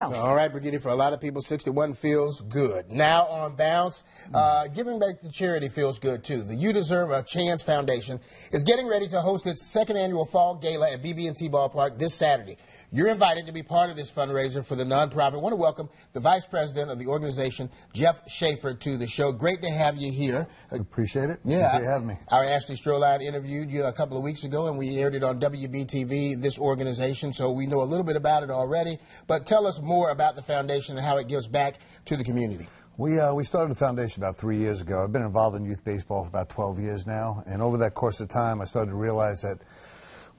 All right, Brigitte, for a lot of people, 61 feels good. Now on bounce, giving back to charity feels good, too. The You Deserve a Chance Foundation is getting ready to host its second annual Fall Gala at BB&T Ballpark this Saturday. You're invited to be part of this fundraiser for the nonprofit. I want to welcome the Vice President of the organization, Jeff Schaefer, to the show. Great to have you here. Appreciate it. Yeah, Appreciate you having me. Our Ashley Stroline interviewed you a couple of weeks ago, and we aired it on WBTV, this organization, so we know a little bit about it already. But tell us more about the foundation and how it gives back to the community. We started the foundation about 3 years ago. I've been involved in youth baseball for about 12 years now, and over that course of time, I started to realize that,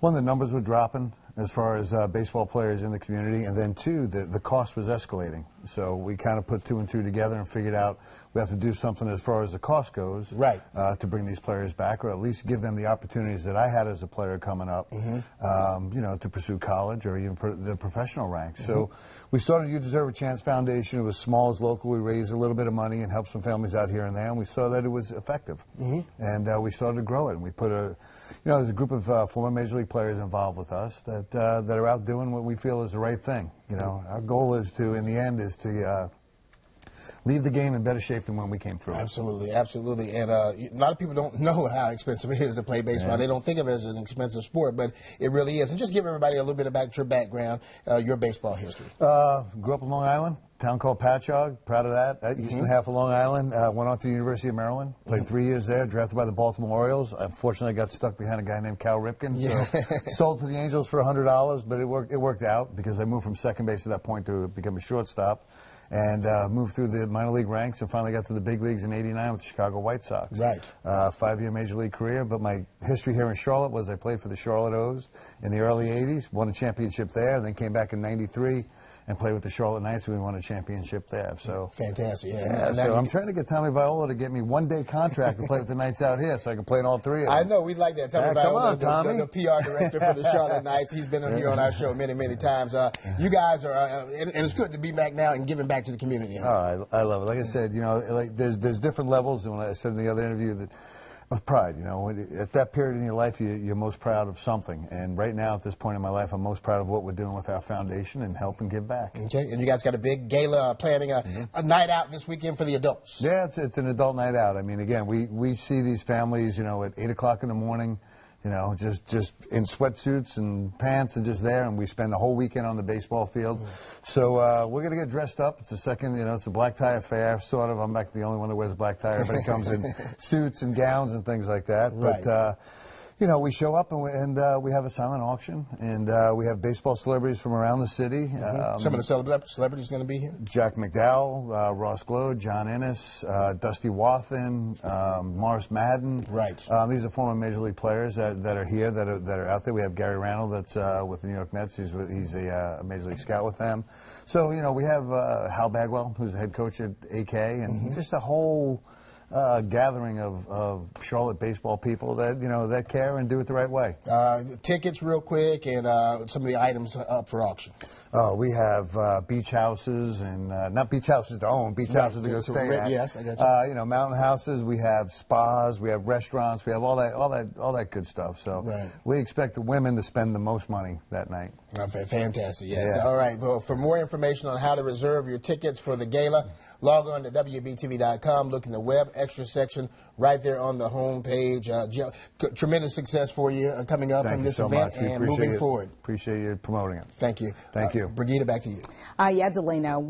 one, the numbers were dropping as far as baseball players in the community, and then two, the cost was escalating. So we kind of put two and two together and figured out we have to do something as far as the cost goes, right, to bring these players back, or at least give them the opportunities that I had as a player coming up, you know, to pursue college or even the professional ranks. So we started You Deserve a Chance Foundation. It was small, as local. We raised a little bit of money and helped some families out here and there, and we saw that it was effective. And we started to grow it, and we put there's a group of former Major League players involved with us that are out doing what we feel is the right thing. You know, our goal is to, in the end, is to leave the game in better shape than when we came through. Absolutely, absolutely. And a lot of people don't know how expensive it is to play baseball. Yeah. They don't think of it as an expensive sport, but it really is. And just give everybody a little bit about your background, your baseball history. Grew up in Long Island, a town called Patchogue. Proud of that. Eastern half of Long Island. Went on to the University of Maryland. Played 3 years there. Drafted by the Baltimore Orioles. Unfortunately, got stuck behind a guy named Cal Ripken. Yeah. So sold to the Angels for $100, but it worked out because I moved from second base at that point to become a shortstop. And moved through the minor league ranks and finally got to the big leagues in '89 with the Chicago White Sox. Right. 5-year Major League career, but my history here in Charlotte was I played for the Charlotte O's in the early '80s, won a championship there, and then came back in '93 and played with the Charlotte Knights, and we won a championship there. So fantastic. Yeah. So I'm trying to get Tommy Viola to get me one-day contract to play with the Knights out here, so I can play in all three of them. I know, we'd like that. Tommy Viola, the PR director for the Charlotte Knights. He's been here on our show many, many times. You guys are, and it's good to be back now and giving back to the community. Oh, I love it. Like I said, you know, like there's different levels, and when I said in the other interview that. Of pride, you know, at that period in your life, you're most proud of something. And right now, at this point in my life, I'm most proud of what we're doing with our foundation and helping give back. Okay, and you guys got a big gala planning a night out this weekend for the adults. Yeah, it's an adult night out. I mean, again, we see these families, you know, at 8 o'clock in the morning, you know, just in sweatsuits and pants and just there, and we spend the whole weekend on the baseball field. So we're going to get dressed up. It's a second, you know, it's a black tie affair, sort of. I'm back the only one that wears a black tie. Everybody comes in suits and gowns and things like that. Right. But, you know, we show up and we have a silent auction, and we have baseball celebrities from around the city. Some of the celebrities going to be here? Jack McDowell, Ross Glow, John Ennis, Dusty Wathan, Morris Madden. Right. These are former Major League players that are here, that are out there. We have Gary Randall that's with the New York Mets. He's a Major League scout with them. So, you know, we have Hal Bagwell, who's the head coach at AK, and just a whole gathering of Charlotte baseball people that, you know, that care and do it the right way. Tickets real quick and some of the items up for auction. We have beach houses and not beach houses to own, beach houses to go stay at. Yes, I got you. You know, mountain houses. We have spas. We have restaurants. We have all that good stuff. So we expect the women to spend the most money that night. Fantastic. Yes. Yeah. All right. Well, for more information on how to reserve your tickets for the gala, log on to WBTV.com. Look in the web extra section right there on the home page. Tremendous success for you coming up in this event and moving forward. Appreciate you promoting it. Thank you. Thank you. Brigitte, back to you. Yeah, Delano.